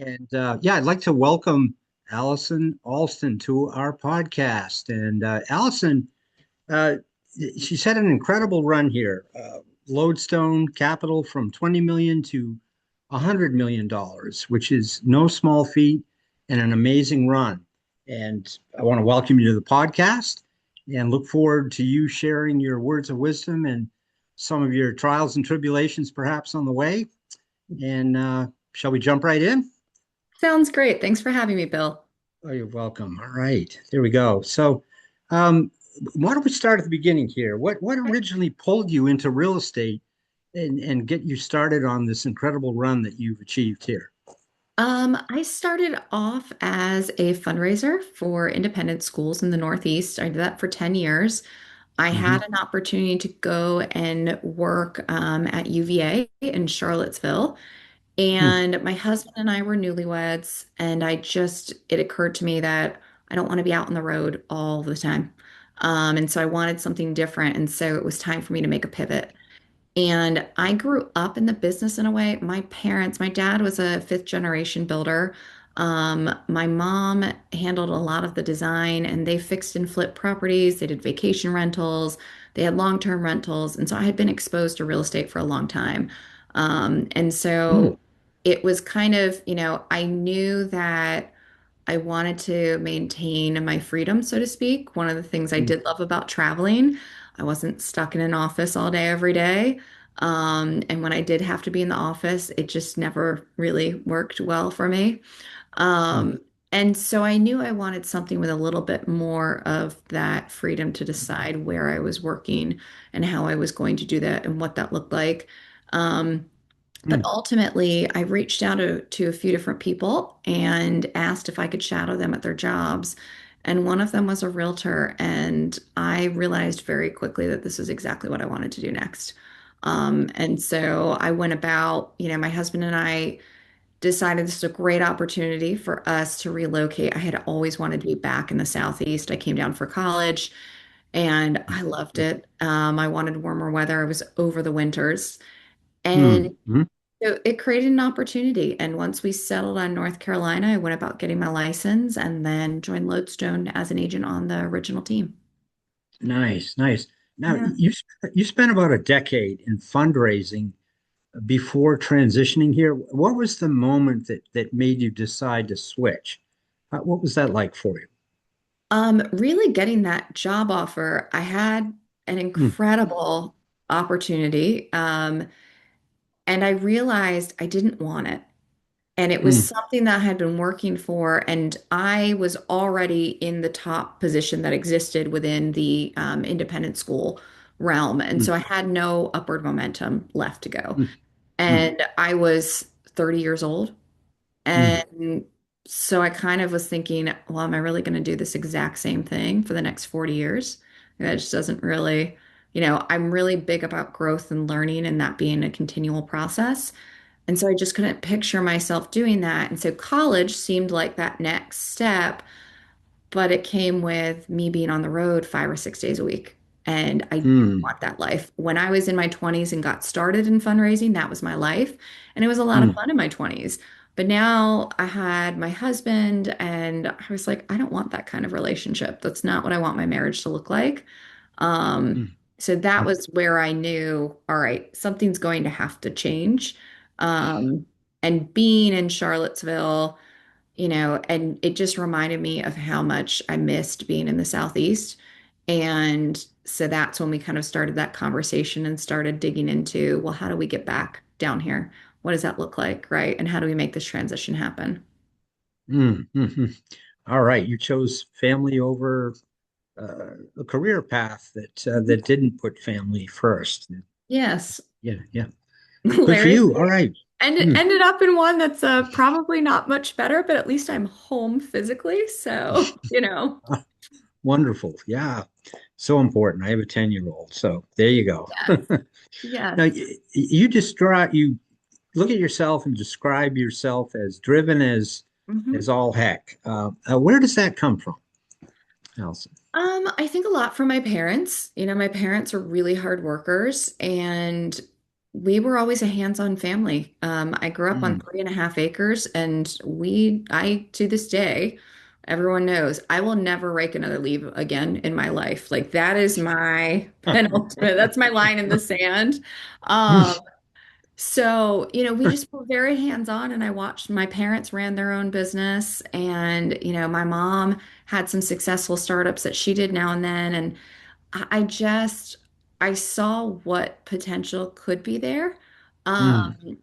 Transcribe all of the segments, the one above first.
And yeah, I'd like to welcome Alison Alston to our podcast. And Alison, uh, she's had an incredible run here. Lodestone Capital from 20 million to $100 million, which is no small feat and an amazing run. And I want to welcome you to the podcast and look forward to you sharing your words of wisdom and some of your trials and tribulations perhaps on the way. And shall we jump right in? Sounds great. Thanks for having me, Bill. Oh, you're welcome. All right, there we go. So, um, why don't we start at the beginning here? What originally pulled you into real estate and get you started on this incredible run that you've achieved here? I started off as a fundraiser for independent schools in the Northeast. I did that for 10 years. I had Hmm. an opportunity to go and work at UVA in Charlottesville. Hmm. And my husband and I were newlyweds, and it occurred to me that I don't want to be out on the road all the time. And so I wanted something different. And so it was time for me to make a pivot. And I grew up in the business in a way. My dad was a fifth generation builder. My mom handled a lot of the design and they fixed and flipped properties. They did vacation rentals, they had long-term rentals. And so I had been exposed to real estate for a long time. And Hmm. so it was kind of, I knew that I wanted to maintain my freedom, so to speak. One of the things I Hmm. did love about traveling, I wasn't stuck in an office all day, every day. And when I did have to be in the office, it just never really worked well for me. Hmm. Um, and so I knew I wanted something with a little bit more of that freedom to decide where I was working and how I was going to do that and what that looked like. Um, but Hmm. ultimately, I reached out to a few different people and asked if I could shadow them at their jobs. And one of them was a realtor. And I realized very quickly that this is exactly what I wanted to do next. And so I went about, my husband and I decided this is a great opportunity for us to relocate. I had always wanted to be back in the Southeast. I came down for college and I loved it. I wanted warmer weather. I was over the winters. Hmm. And Hmm. so it created an opportunity. And once we settled on North Carolina, I went about getting my license and then joined Lodestone as an agent on the original team. Nice, nice. Now Yeah. you spent about a decade in fundraising before transitioning here. What was the moment that made you decide to switch? What was that like for you? Really getting that job offer, I had an Hmm. incredible opportunity. And I realized I didn't want it. And it was Hmm. something that I had been working for, and I was already in the top position that existed within the independent school realm. And Hmm. so I had no upward momentum left to go. Hmm. Hmm. And I was 30 years old. Hmm. And so I kind of was thinking, well, am I really going to do this exact same thing for the next 40 years? That just doesn't really, I'm really big about growth and learning and that being a continual process. And so I just couldn't picture myself doing that. And so college seemed like that next step, but it came with me being on the road 5 or 6 days a week. And I didn't Hmm. want that life. When I was in my 20s and got started in fundraising, that was my life. And it was a lot of Hmm. fun in my 20s. But now I had my husband, and I was like, I don't want that kind of relationship. That's not what I want my marriage to look like. Um, Hmm. so that was where I knew, all right, something's going to have to change. Um, and being in Charlottesville, and it just reminded me of how much I missed being in the Southeast. And so that's when we kind of started that conversation and started digging into, well, how do we get back down here? What does that look like, right? And how do we make this transition happen? Hmm. Hmm. Hmm. All right, you chose family over a career path Mhm. that didn't put family first. Yes. Yeah, yeah. Good for Larry. you. All right. And it Hmm. ended up in one that's probably not much better, but at least I'm home physically. So, Wonderful. Yeah. So important. I have a 10-year-old. So there you go. yes, Now, yes. you look at yourself and describe yourself as driven as Mhm. all heck. Where does that come from, Alison? I think a lot from my parents. My parents are really hard workers, and We were always a hands-on family. I grew up on Mm. 3.5 acres, and to this day, everyone knows I will never rake another leaf again in my life. Like that is my penultimate, that's my line in the sand. Um, we just were very hands-on, and I watched my parents ran their own business, and, my mom had some successful startups that she did now and then, and I just I saw what potential could be there. Mm. Um,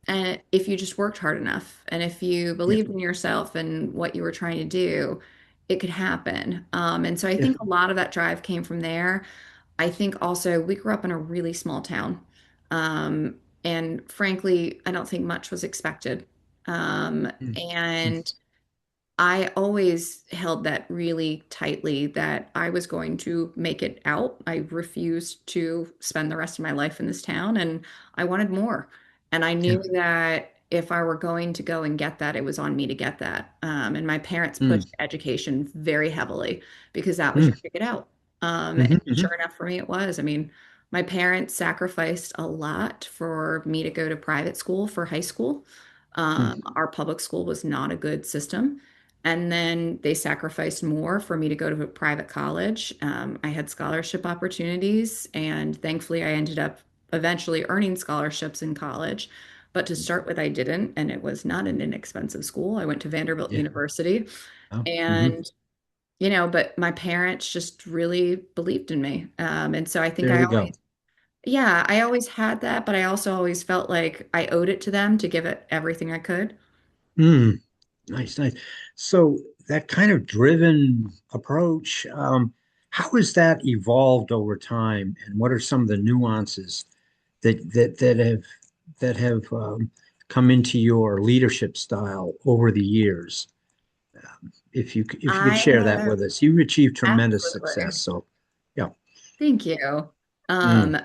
and if you just worked hard enough and if you Yeah. believed in yourself and what you were trying to do, it could happen. And so I Yeah. think a lot of that drive came from there. I think also we grew up in a really small town. Um, and frankly, I don't think much was expected. Mm. Mm. And I always held that really tightly that I was going to make it out. I refused to spend the rest of my life in this town, and I wanted more. And I Yeah. knew that if I were going to go and get that, it was on me to get that. And my parents Mm. pushed education very heavily because that was Mm. your ticket out. Mhm, And mhm, sure enough, for me, it was. I mean, my parents sacrificed a lot for me to go to private school for high school. mm. Our public school was not a good system. And then they sacrificed more for me to go to a private college. I had scholarship opportunities, and thankfully, I ended up eventually earning scholarships in college. But to start with, I didn't, and it was not an inexpensive school. I went to Vanderbilt Yeah. University, Oh, mhm. and but my parents just really believed in me. And so I think There we go. I always had that, but I also always felt like I owed it to them to give it everything I could. Mm. Nice, nice. So that kind of driven approach, how has that evolved over time, and what are some of the nuances that have come into your leadership style over the years? If you could I share that have with us, you've achieved tremendous success. absolutely. So, yeah. Thank you. Mm. Um,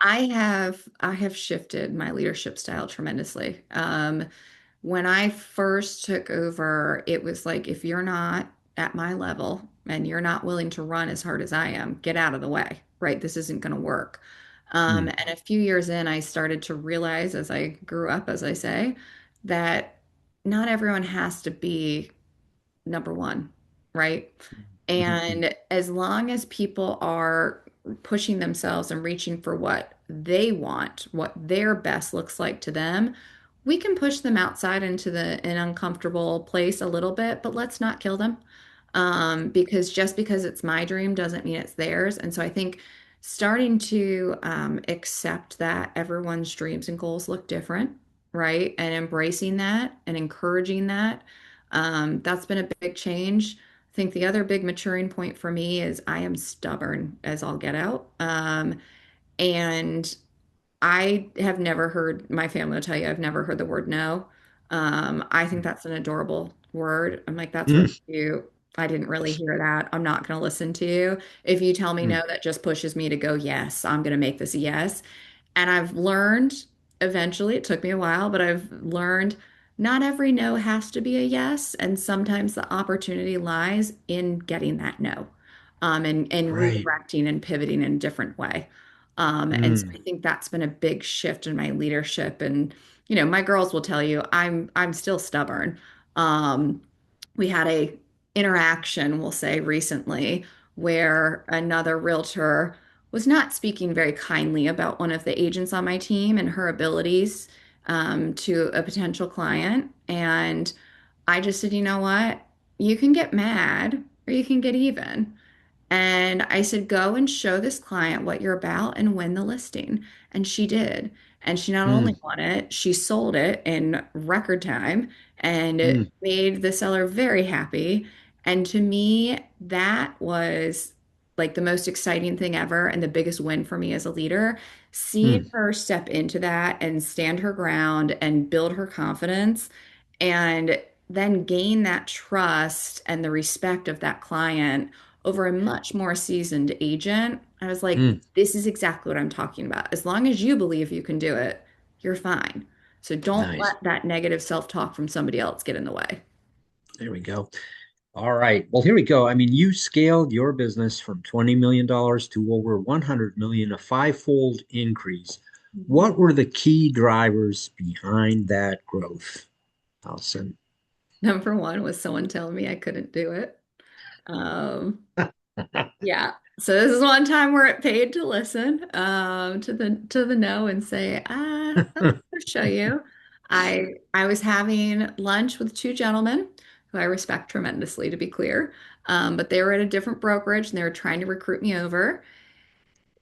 I have shifted my leadership style tremendously. When I first took over, it was like if you're not at my level and you're not willing to run as hard as I am, get out of the way, right? This isn't going to work. Mm. And a few years in, I started to realize as I grew up, as I say, that not everyone has to be number one, right? Mhm. And as long as people are pushing themselves and reaching for what they want, what their best looks like to them, we can push them outside into an uncomfortable place a little bit, but let's not kill them. Because just because it's my dream doesn't mean it's theirs. And so I think starting to accept that everyone's dreams and goals look different, right? And embracing that and encouraging that, that's been a big change. I think the other big maturing point for me is I am stubborn as all get out. And I have never heard my family will tell you I've never heard the word no. I think that's an adorable word. I'm like, that's Mm. really cute. I didn't really hear that. I'm not going to listen to you. If you tell me Mm. no, that just pushes me to go, yes, I'm going to make this a yes. And I've learned eventually, it took me a while, but I've learned not every no has to be a yes. And sometimes the opportunity lies in getting that no, and Right. redirecting and pivoting in a different way. And so Mm. I think that's been a big shift in my leadership. And, my girls will tell you I'm still stubborn. Um, we had a interaction, we'll say recently, where another realtor was not speaking very kindly about one of the agents on my team and her abilities to a potential client. And I just said, you know what? You can get mad or you can get even. And I said, go and show this client what you're about and win the listing. And she did. And she not only Mm. won it, she sold it in record time and Mm. it made the seller very happy. And to me, that was like the most exciting thing ever and the biggest win for me as a leader. Seeing Mm. her step into that and stand her ground and build her confidence and then gain that trust and the respect of that client over a much more seasoned agent. I was like, Mm. this is exactly what I'm talking about. As long as you believe you can do it, you're fine. So don't Nice. let that negative self-talk from somebody else get in the way. There we go. All right. Well, here we go. I mean, you scaled your business from $20 million to over 100 million, a five-fold increase. Mhm. What were the key drivers behind that growth, Alison? Number one was someone telling me I couldn't do it. Um, yeah. So this is one time where it paid to listen to the no and say, I'll show you. I was having lunch with two gentlemen who I respect tremendously, to be clear. But they were at a different brokerage and they were trying to recruit me over.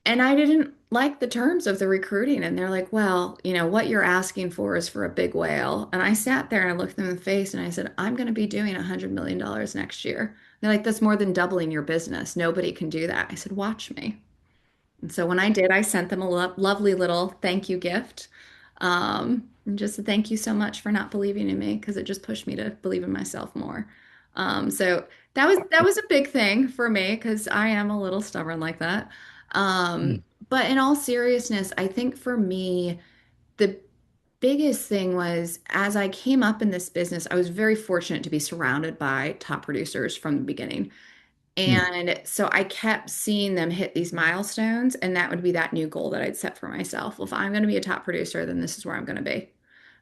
And I didn't like the terms of the recruiting. And they're like, well, what you're asking for is for a big whale. And I sat there and I looked them in the face and I said, I'm going to be doing $100 million next year. They're like, that's more than doubling your business. Nobody can do that. I said, watch me. And so when I did, I sent them a lovely little thank you gift. And just a thank you so much for not believing in me because it just pushed me to believe in myself more. So that was a big thing for me because I am a little stubborn like that. Um, Mm, but in all seriousness, I think for me, the biggest thing was as I came up in this business, I was very fortunate to be surrounded by top producers from the beginning. mm, And so I kept seeing them hit these milestones, and that would be that new goal that I'd set for myself. Well, if I'm going to be a top producer, then this is where I'm going to be.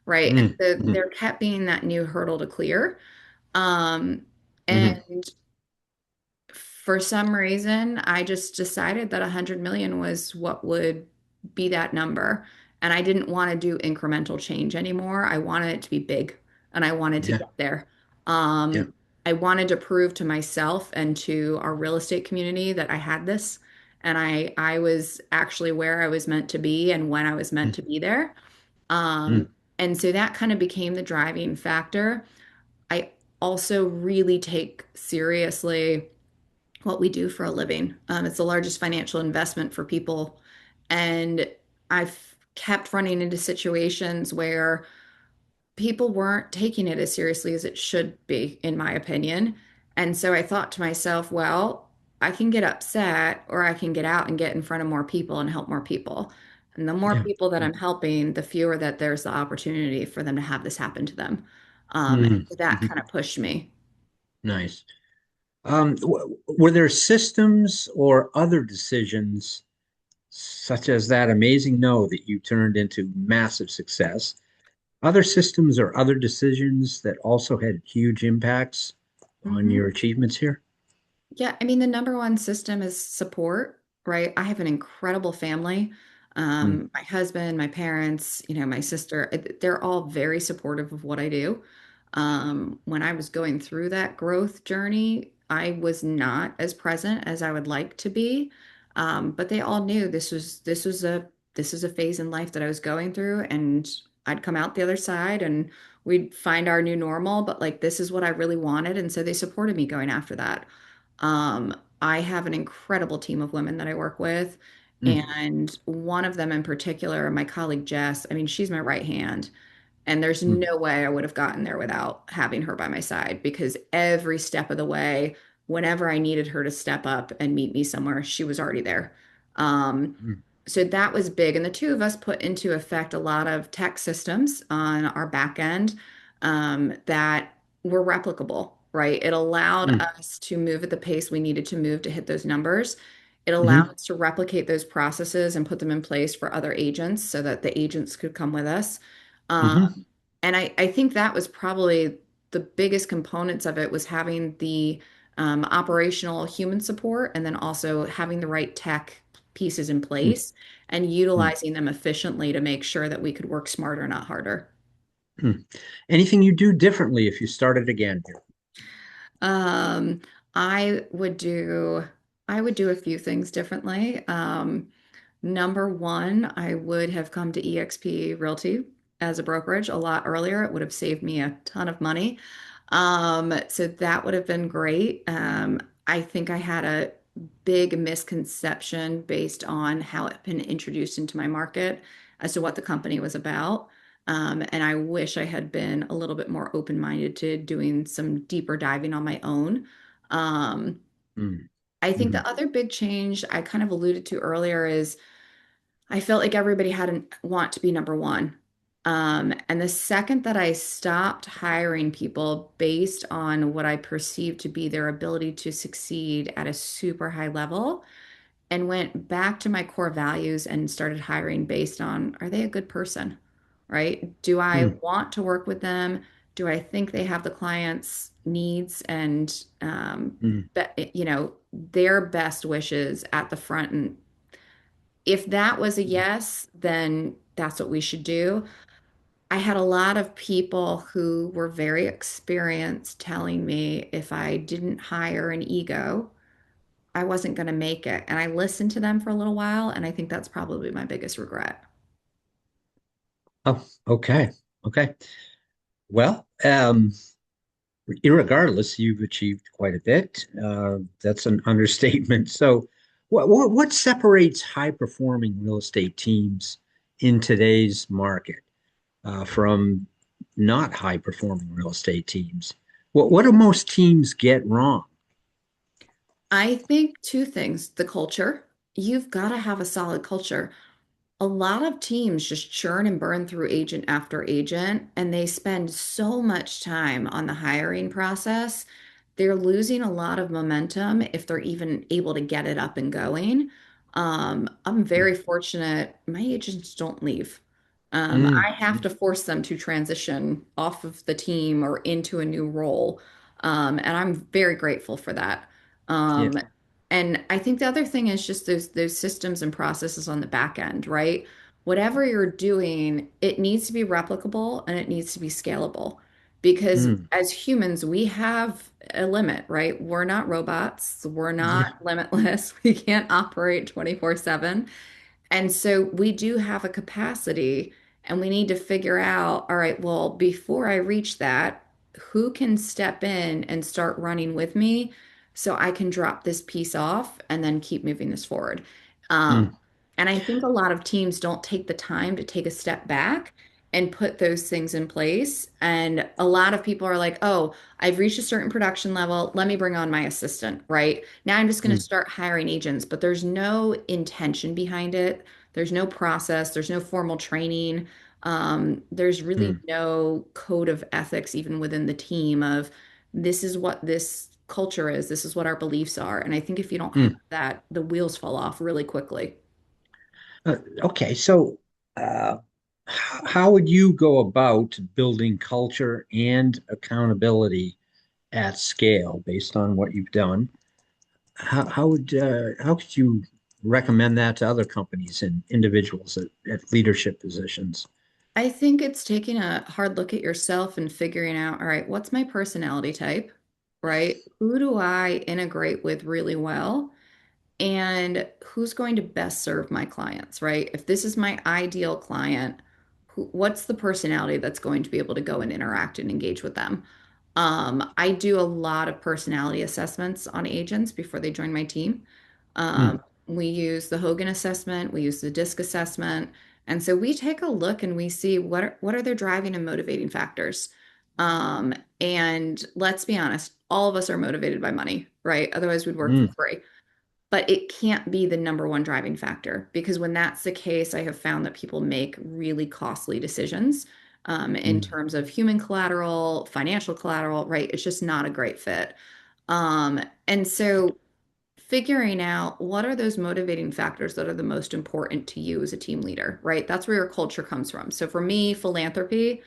Right. And mm, so mm, there kept being that new hurdle to clear. Um, mm. and for some reason, I just decided that 100 million was what would be that number. And I didn't want to do incremental change anymore. I wanted it to be big and I wanted to Yeah, get there. yeah. I wanted to prove to myself and to our real estate community that I had this and I was actually where I was meant to be and when I was meant Mm, to be there. Um, mm, and so that kind of became the driving factor. I also really take seriously what we do for a living. It's the largest financial investment for people. And I've kept running into situations where people weren't taking it as seriously as it should be, in my opinion. And so I thought to myself, well, I can get upset or I can get out and get in front of more people and help more people. And the more yeah. people that Mm, I'm helping, the fewer that there's the opportunity for them to have this happen to them. And mm, so that mhm. kind of pushed me. Nice. Were there systems or other decisions such as that amazing no that you turned into massive success? Other systems or other decisions that also had huge impacts on Mhm. your achievements here? Yeah, I mean, the number one system is support, right? I have an incredible family. Mm, My husband, my parents, my sister, they're all very supportive of what I do. When I was going through that growth journey, I was not as present as I would like to be. But they all knew this was a phase in life that I was going through, and I'd come out the other side and we'd find our new normal, but like this is what I really wanted. And so they supported me going after that. I have an incredible team of women that I work with. mm, And one of them in particular, my colleague Jess, I mean, she's my right hand. And there's mm, no way I would have gotten there without having her by my side because every step of the way, whenever I needed her to step up and meet me somewhere, she was already there. Um, mm, so that was big. And the two of us put into effect a lot of tech systems on our back end that were replicable, right? It allowed mm, us to move at the pace we needed to move to hit those numbers. It allowed mhm, us to replicate those processes and put them in place for other agents so that the agents could come with us. mhm, And I think that was probably the biggest components of it was having the operational human support and then also having the right tech pieces in mm, place and mm, utilizing them efficiently to make sure that we could work smarter, not harder. mm. Anything you do differently if you started again here? Um, I would do I would do a few things differently. Number one, I would have come to eXp Realty as a brokerage a lot earlier. It would have saved me a ton of money. So that would have been great. I think I had a big misconception based on how it had been introduced into my market as to what the company was about. And I wish I had been a little bit more open-minded to doing some deeper diving on my own. Um, Mm, I think mhm, the other big change I kind of alluded to earlier is I felt like everybody had a want to be number one. And the second that I stopped hiring people based on what I perceived to be their ability to succeed at a super high level, and went back to my core values and started hiring based on, are they a good person? Right? Do I Mm, want to work with them? Do I think they have the client's needs and mm, their best wishes at the front? And if that was a mm. yes, then that's what we should do. I had a lot of people who were very experienced telling me if I didn't hire an ego, I wasn't going to make it. And I listened to them for a little while, and I think that's probably my biggest regret. Oh, okay. Okay. Well, irregardless, you've achieved quite a bit. That's an understatement. So, what separates high performing real estate teams in today's market from not high performing real estate teams? What do most teams get wrong? I think two things. The culture. You've got to have a solid culture. A lot of teams just churn and burn through agent after agent, and they spend so much time on the hiring process. They're losing a lot of momentum if they're even able to get it up and going. I'm very fortunate. My agents don't leave. Mm, I have mm, to force them to transition off of the team or into a new role. And I'm very grateful for that. yeah. Um, and I think the other thing is just those systems and processes on the back end, right? Whatever you're doing, it needs to be replicable and it needs to be scalable. Because Mm, as humans, we have a limit, right? We're not robots. We're yeah. not limitless. We can't operate 24/7. And so we do have a capacity, and we need to figure out, all right, well, before I reach that, who can step in and start running with me so I can drop this piece off and then keep moving this forward. Um, Mm, and I think a lot of teams don't take the time to take a step back and put those things in place. And a lot of people are like, oh, I've reached a certain production level. Let me bring on my assistant, right? Now I'm just going to mm, start hiring agents, but there's no intention behind it. There's no process, there's no formal training. There's really mm, no code of ethics, even within the team, of this is what this culture is, this is what our beliefs are. And I think if you don't have mm. that, the wheels fall off really quickly. Okay, so how would you go about building culture and accountability at scale based on what you've done? How could you recommend that to other companies and individuals at leadership positions? I think it's taking a hard look at yourself and figuring out, all right, what's my personality type, right? Who do I integrate with really well? And who's going to best serve my clients, right? If this is my ideal client, what's the personality that's going to be able to go and interact and engage with them? I do a lot of personality assessments on agents before they join my team. Mm, We use the Hogan assessment, we use the DISC assessment, and so we take a look and we see what are their driving and motivating factors. Um, and let's be honest, all of us are motivated by money, right? Otherwise, we'd work for mm, free, but it can't be the number one driving factor because when that's the case, I have found that people make really costly decisions in mm, terms of human collateral, financial collateral, right? It's just not a great fit. And so figuring out what are those motivating factors that are the most important to you as a team leader, right? That's where your culture comes from. So for me, philanthropy,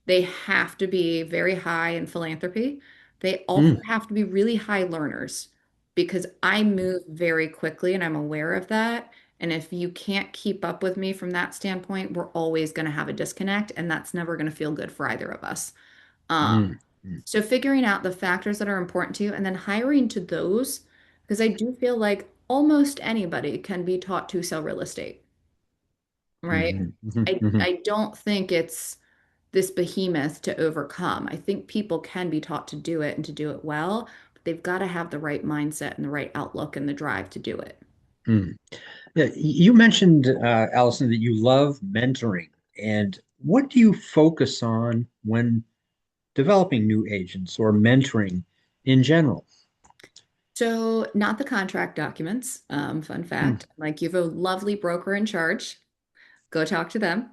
they have to be very high in philanthropy. They also mm, have to be really high learners because I move very quickly and I'm aware of that. And if you can't keep up with me from that standpoint, we're always going to have a disconnect, and that's never going to feel good for either of us. Um, mm, mm, so figuring out the factors that are important to you and then hiring to those, because I do feel like almost anybody can be taught to sell real estate, right? mhm, mhm, I mhm, I don't think it's this behemoth to overcome. I think people can be taught to do it and to do it well, but they've got to have the right mindset and the right outlook and the drive to do it. mm. Yeah, you mentioned, Allison, that you love mentoring. And what do you focus on when developing new agents or mentoring in general? So, not the contract documents. Fun Mm, fact, like you have a lovely broker in charge. Go talk to them,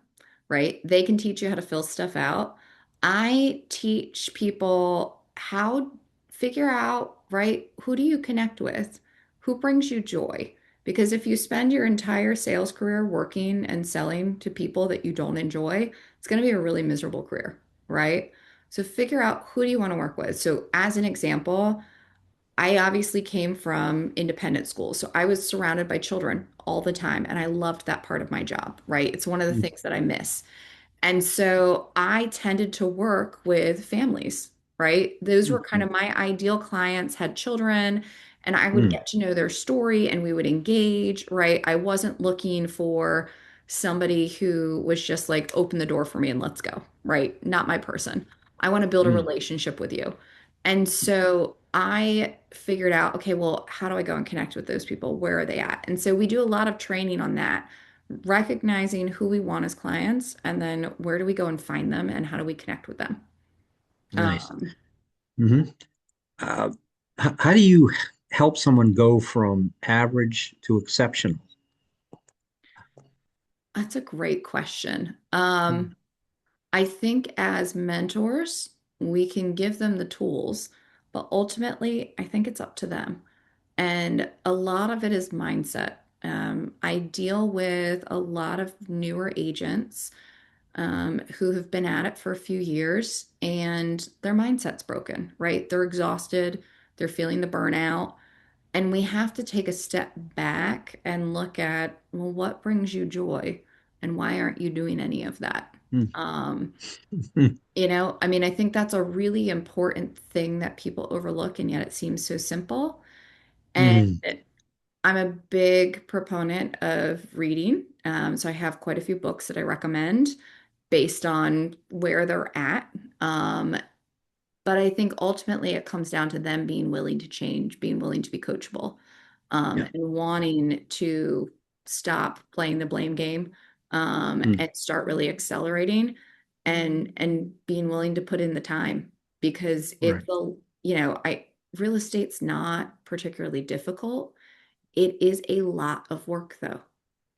right? They can teach you how to fill stuff out. I teach people how figure out, right? Who do you connect with? Who brings you joy? Because if you spend your entire sales career working and selling to people that you don't enjoy, it's going to be a really miserable career, right? So figure out who do you want to work with. So as an example, I obviously came from independent school. So I was surrounded by children all the time, and I loved that part of my job, right? It's one of the Mm, things that I miss. And so I tended to work with families, right? Those were kind mm, of my ideal clients, had children, and I would mm, get to know their story and we would engage, right? I wasn't looking for somebody who was just like, open the door for me and let's go, right? Not my person. I want to build a mm. relationship with you. And so I figured out, okay, well, how do I go and connect with those people? Where are they at? And so we do a lot of training on that, recognizing who we want as clients, and then where do we go and find them, and how do we connect with them. Nice. Um, Hmm. How do you help someone go from average to exceptional? that's a great question. Mm, I think as mentors, we can give them the tools, but ultimately, I think it's up to them. And a lot of it is mindset. I deal with a lot of newer agents who have been at it for a few years and their mindset's broken, right? They're exhausted, they're feeling the burnout. And we have to take a step back and look at, well, what brings you joy and why aren't you doing any of that? mm, Um, mm, I mean, I think that's a really important thing that people overlook, and yet it seems so simple. And mm. I'm a big proponent of reading. So I have quite a few books that I recommend based on where they're at. Um, but I think ultimately it comes down to them being willing to change, being willing to be coachable, Yeah. and wanting to stop playing the blame game, Mm, and start really accelerating, and being willing to put in the time, because right. I real estate's not particularly difficult. It is a lot of work though,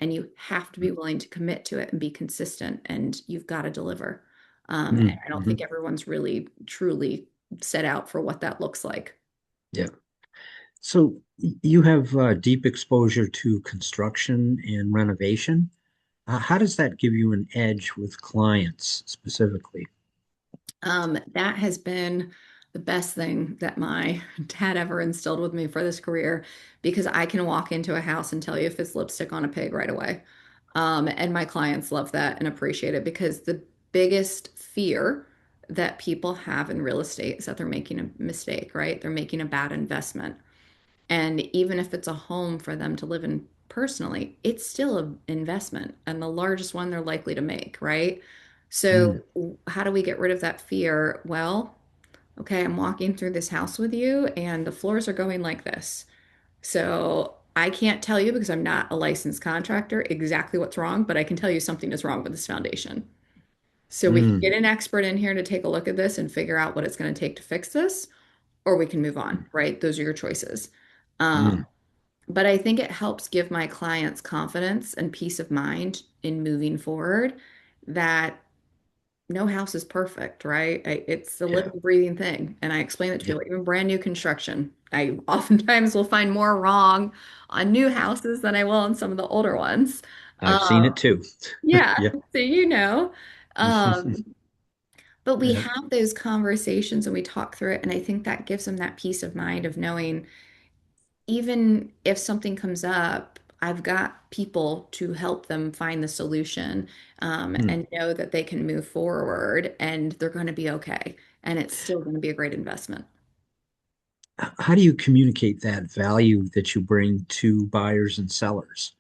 and you have to be willing to commit to it and be consistent, and you've got to deliver. And Mm, I don't think mhm. everyone's really truly set out for what that looks like. Yeah. So you have deep exposure to construction and renovation. How does that give you an edge with clients specifically? That has been the best thing that my dad ever instilled with me for this career, because I can walk into a house and tell you if it's lipstick on a pig right away. And my clients love that and appreciate it, because the biggest fear that people have in real estate is that they're making a mistake, right? They're making a bad investment. And even if it's a home for them to live in personally, it's still an investment and the largest one they're likely to make, right? Mm, So, how do we get rid of that fear? Well, okay, I'm walking through this house with you and the floors are going like this. So, I can't tell you, because I'm not a licensed contractor, exactly what's wrong, but I can tell you something is wrong with this foundation. So, we can get mm, an expert in here to take a look at this and figure out what it's going to take to fix this, or we can move on, right? Those are your choices. Um, mm. but I think it helps give my clients confidence and peace of mind in moving forward, that no house is perfect, right? It's the Yeah. living, breathing thing. And I explain it to Yeah. people, even brand new construction. I oftentimes will find more wrong on new houses than I will on some of the older ones. I've seen Um, it too. yeah, Yeah. so Um, but we Yeah. have those conversations and we talk through it. And I think that gives them that peace of mind of knowing, even if something comes up, I've got people to help them find the solution, Mm. and know that they can move forward and they're going to be okay. And it's still going to be a great investment. How do you communicate that value that you bring to buyers and sellers?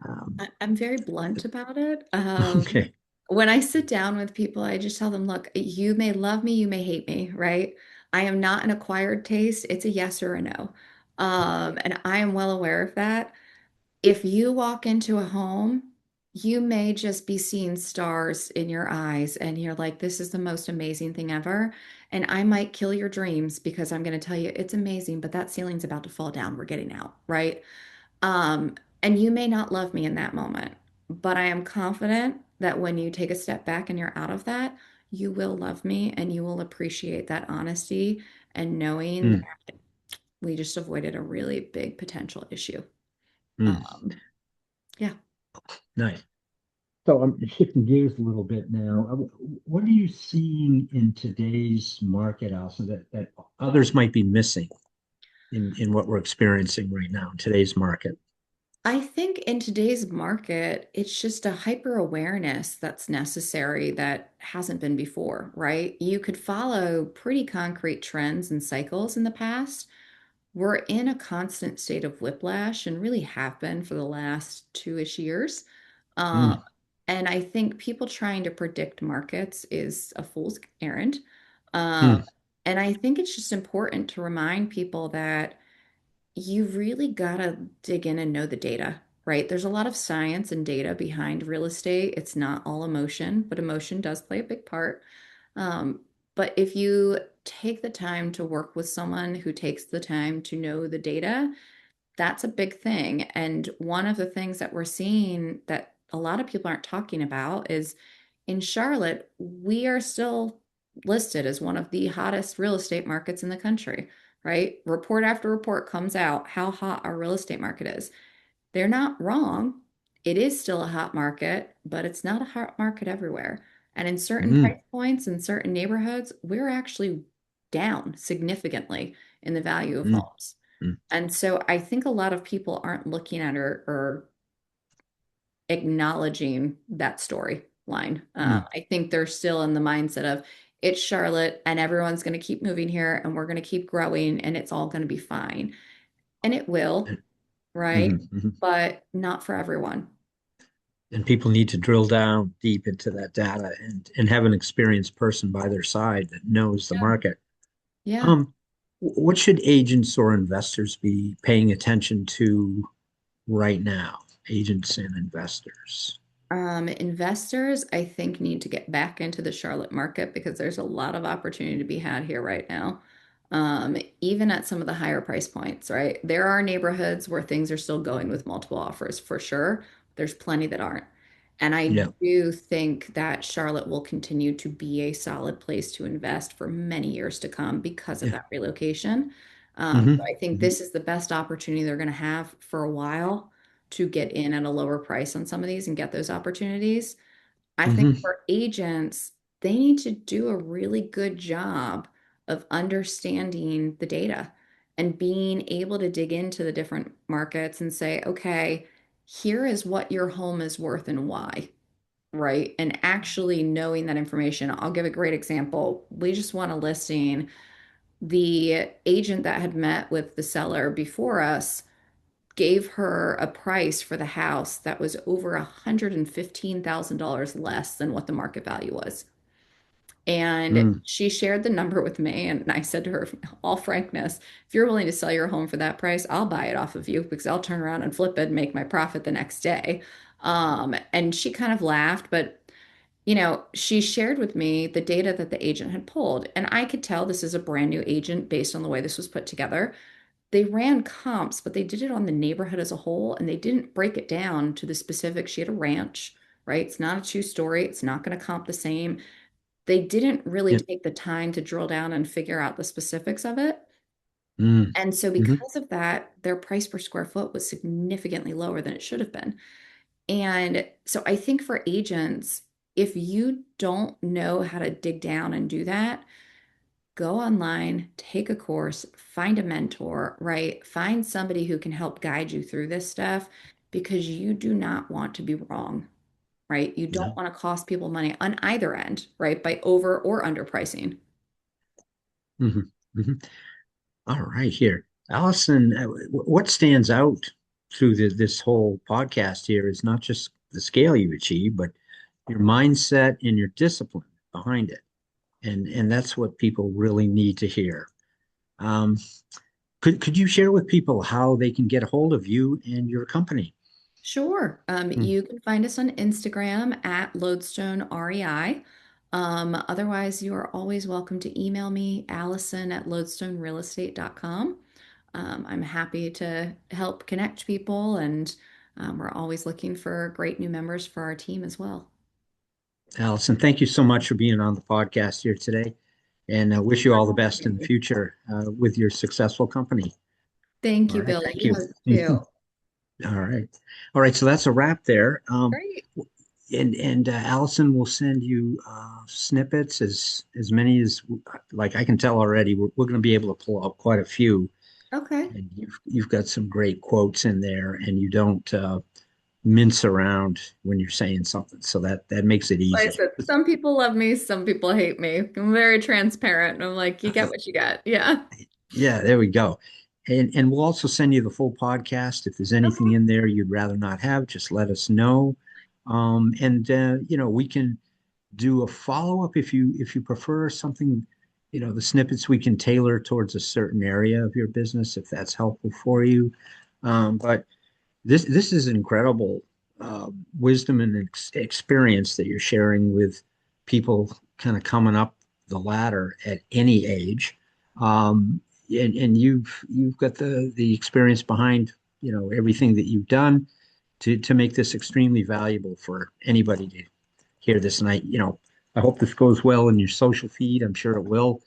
Um, I'm very blunt about it. okay. When I sit down with people, I just tell them, look, you may love me, you may hate me, right? I am not an acquired taste. It's a yes or a no. And I am well aware of that. If you walk into a home, you may just be seeing stars in your eyes and you're like, this is the most amazing thing ever. And I might kill your dreams because I'm going to tell you it's amazing, but that ceiling's about to fall down. We're getting out, right? And you may not love me in that moment, but I am confident that when you take a step back and you're out of that, you will love me and you will appreciate that honesty and knowing Mm. that we just avoided a really big potential issue. Mm, Um, yeah. nice. So I'm shifting gears a little bit now. What are you seeing in today's market, Alison, that others might be missing in what we're experiencing right now in today's market? I think in today's market, it's just a hyper awareness that's necessary that hasn't been before, right? You could follow pretty concrete trends and cycles in the past. We're in a constant state of whiplash and really have been for the last two-ish years. Um, Mm, and I think people trying to predict markets is a fool's errand. Um, mm, and I think it's just important to remind people that you really got to dig in and know the data, right? There's a lot of science and data behind real estate. It's not all emotion, but emotion does play a big part. Um, but if you take the time to work with someone who takes the time to know the data, that's a big thing. And one of the things that we're seeing that a lot of people aren't talking about is in Charlotte, we are still listed as one of the hottest real estate markets in the country, right? Report after report comes out how hot our real estate market is. They're not wrong. It is still a hot market, but it's not a hot market everywhere. And in certain mm, price points in certain neighborhoods, we're actually down significantly in the value of mm, homes. mm, And so I think a lot of people aren't looking at or acknowledging that storyline. mm, I think they're still in the mindset of it's Charlotte and everyone's going to keep moving here and we're going to keep growing and it's all going to be fine. And it will, right? mhm, mhm. But not for everyone. And people need to drill down deep into that data and have an experienced person by their side that knows the Yeah. market. Yeah. Um, what should agents or investors be paying attention to right now? Agents and investors. Investors, I think, need to get back into the Charlotte market because there's a lot of opportunity to be had here right now. Even at some of the higher price points, right? There are neighborhoods where things are still going with multiple offers for sure. There's plenty that aren't. And I Yeah, do think that Charlotte will continue to be a solid place to invest for many years to come because of yeah. that relocation. So Hmm. I think Hmm. this is the best opportunity they're going to have for a while to get in at a lower price on some of these and get those opportunities. I think Hmm. for agents, they need to do a really good job of understanding the data and being able to dig into the different markets and say, okay, here is what your home is worth and why, right? And actually knowing that information. I'll give a great example. We just won a listing. The agent that had met with the seller before us gave her a price for the house that was over $115,000 less than what the market value was. And Mm. she shared the number with me. And I said to her, all frankness, if you're willing to sell your home for that price, I'll buy it off of you because I'll turn around and flip it and make my profit the next day. And she kind of laughed, but she shared with me the data that the agent had pulled. And I could tell this is a brand new agent based on the way this was put together. They ran comps, but they did it on the neighborhood as a whole, and they didn't break it down to the specifics. She had a ranch, right? It's not a two-story. It's not going to comp the same. They didn't really Yeah. take the time to drill down and figure out the specifics of it. Mm. And so Hmm. because of that, their price per square foot was significantly lower than it should have been. And so I think for agents, if you don't know how to dig down and do that, go online, take a course, find a mentor, right? Find somebody who can help guide you through this stuff because you do not want to be wrong, right? You don't No. want to cost people money on either end, right? By over or underpricing. Hmm. Hmm. All right, here, Allison. What stands out through this whole podcast here is not just the scale you achieve, but your mindset and your discipline behind it, and that's what people really need to hear. Um, could you share with people how they can get a hold of you and your company? Sure. Mm. You can find us on Instagram at Lodestone REI. Otherwise, you are always welcome to email me, Allison at lodestonerealestate.com. I'm happy to help connect people, and we're always looking for great new members for our team as well. Allison, thank you so much for being on the podcast here today, and I wish you all the best in the future with your successful company. Thank All you, right, Bill. thank You you. have too. All right. All right. So that's a wrap there. Great. And Allison will send you snippets as many as like I can tell already. We're going to be able to pull out quite a few, Okay. and you've got some great quotes in there, and you don't mince around when you're saying something, so that makes it Like I easy. said, some people love me, some people hate me. I'm very transparent. I'm like, you get what you get. Yeah. Yeah, there we go. And we'll also send you the full podcast. If there's anything Okay. in there you'd rather not have, just let us know. And we can do a follow-up if you prefer something, the snippets we can tailor towards a certain area of your business if that's helpful for you. But this is incredible wisdom and experience that you're sharing with people kind of coming up the ladder at any age. And you've got the experience behind everything that you've done to make this extremely valuable for anybody to hear this. And I hope this goes well in your social feed. I'm sure it will.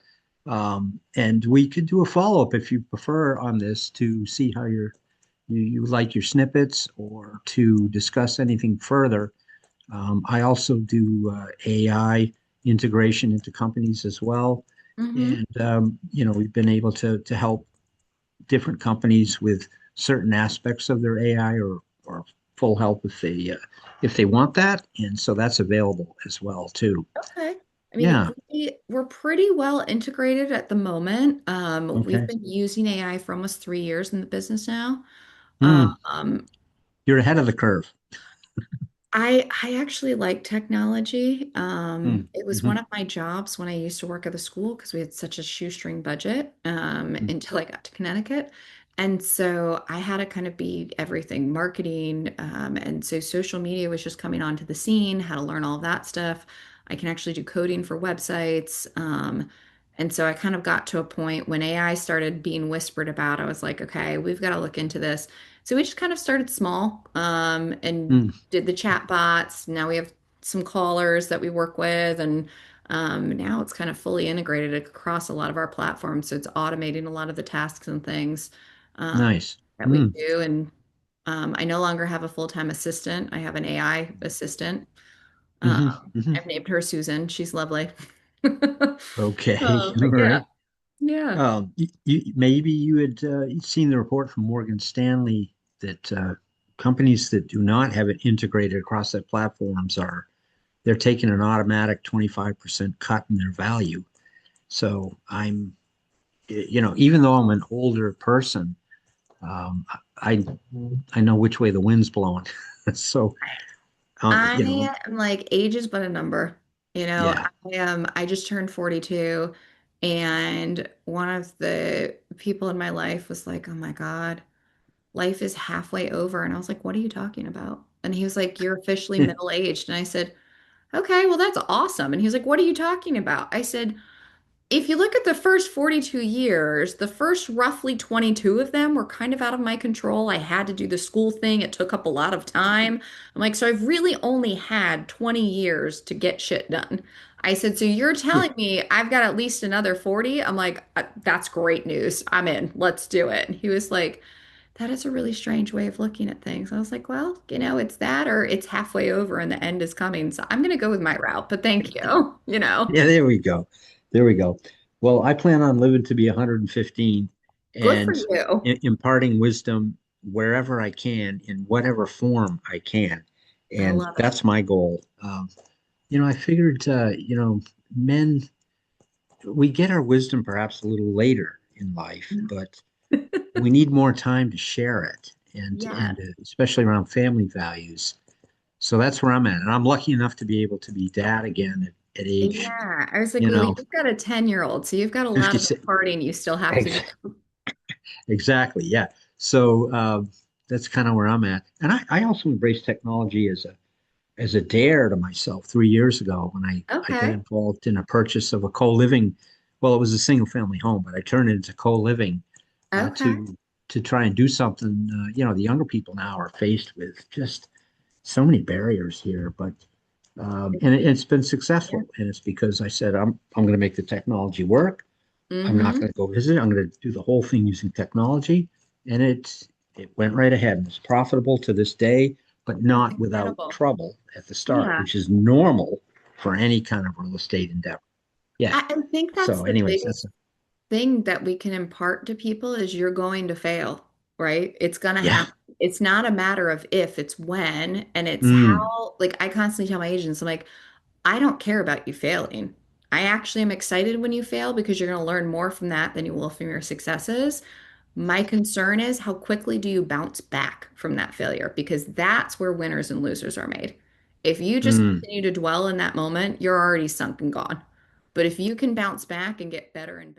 And we could do a follow-up if you prefer on this to see how you like your snippets or to discuss anything further. I also do AI integration into companies as well. Mm-hmm. And, we've been able to help different companies with certain aspects of their AI or full help if they want that. And so that's available as well too. Okay. I mean, Yeah. we're pretty well integrated at the moment. We've Okay. been using AI for almost 3 years in the business now. Hmm. Um, You're ahead of the curve. I actually like technology. Hmm. It was one Hmm. of my jobs when I used to work at the school because we had such a shoestring budget until I got to Connecticut. And so I had to kind of be everything marketing. And so social media was just coming onto the scene, how to learn all of that stuff. I can actually do coding for websites. And so I kind of got to a point when AI started being whispered about, I was like, okay, we've got to look into this. So we just kind of started small and Hmm. did the chat bots. Now we have some callers that we work with, and now it's kind of fully integrated across a lot of our platforms. So it's automating a lot of the tasks and things Nice. that we Hmm. do. And I no longer have a full-time assistant. I have an AI assistant. Um, Hmm. Hmm. I've named her Susan. She's lovely. Okay. All But yeah, right. yeah. Maybe you had seen the report from Morgan Stanley that companies that do not have it integrated across their platforms they're taking an automatic 25% cut in their value. So even though I'm an older person, um, I I know which way the wind's blowing. So, I am like age is but a number. yeah. I just turned 42 and one of the people in my life was like, "Oh my God, life is halfway over." And I was like, "What are you talking about?" And he was like, "You're officially middle-aged." And I said, "Okay, well that's awesome." And he was like, "What are you talking about?" I said, if you look at the first 42 years, the first roughly 22 of them were kind of out of my control. I had to do the school thing. It took up a lot of time. I'm like, so I've really only had 20 years to get shit done. I said, so you're telling me I've got at least another 40? I'm like, that's great news. I'm in. Let's do it." And he was like, that is a really strange way of looking at things. I was like, well, it's that or it's halfway over and the end is coming. So I'm going to go with my route, but thank you, Yeah, there we go. There we go. Well, I plan on living to be 115 Good for and you. imparting wisdom wherever I can in whatever form I can. I And love it. that's my goal. I figured, men, we get our wisdom perhaps a little later in life, but we need more time to share it Yes. and especially around family values. So that's where I'm at. And I'm lucky enough to be able to be dad again at age, Yeah. I was like, you well, know, you've got a 10-year-old, so you've got a lot of 56. imparting you still have to do. Exactly. Yeah. So that's kind of where I'm at. And I also embrace technology as a dare to myself 3 years ago when I got Okay. involved in a purchase of a co-living. Well, it was a single family home, but I turned it into co-living uh, Okay. to to try and do something. The younger people now are faced with just so many barriers here, but it's been Yeah. successful, and it's because I said I'm going to make the technology work. I'm not Mm-hmm. going to go visit. I'm going to do the whole thing using technology, and It went right ahead. It's profitable to this day, but That's not without incredible. trouble at the start, Yeah. which is normal for any kind of real estate endeavor. Yeah. I think that's So, the anyways, that's biggest thing that we can impart to people is you're going to fail, right? It's going to yeah. happen. It's not a matter of if, it's when, and it's Mm, how, like I constantly tell my agents, I'm like, I don't care about you failing. I actually am excited when you fail because you're going to learn more from that than you will from your successes. My concern is how quickly do you bounce back from that failure? Because that's where winners and losers are made. If you just mm. continue to dwell in that moment, you're already sunk and gone. But if you can bounce back and get better and better,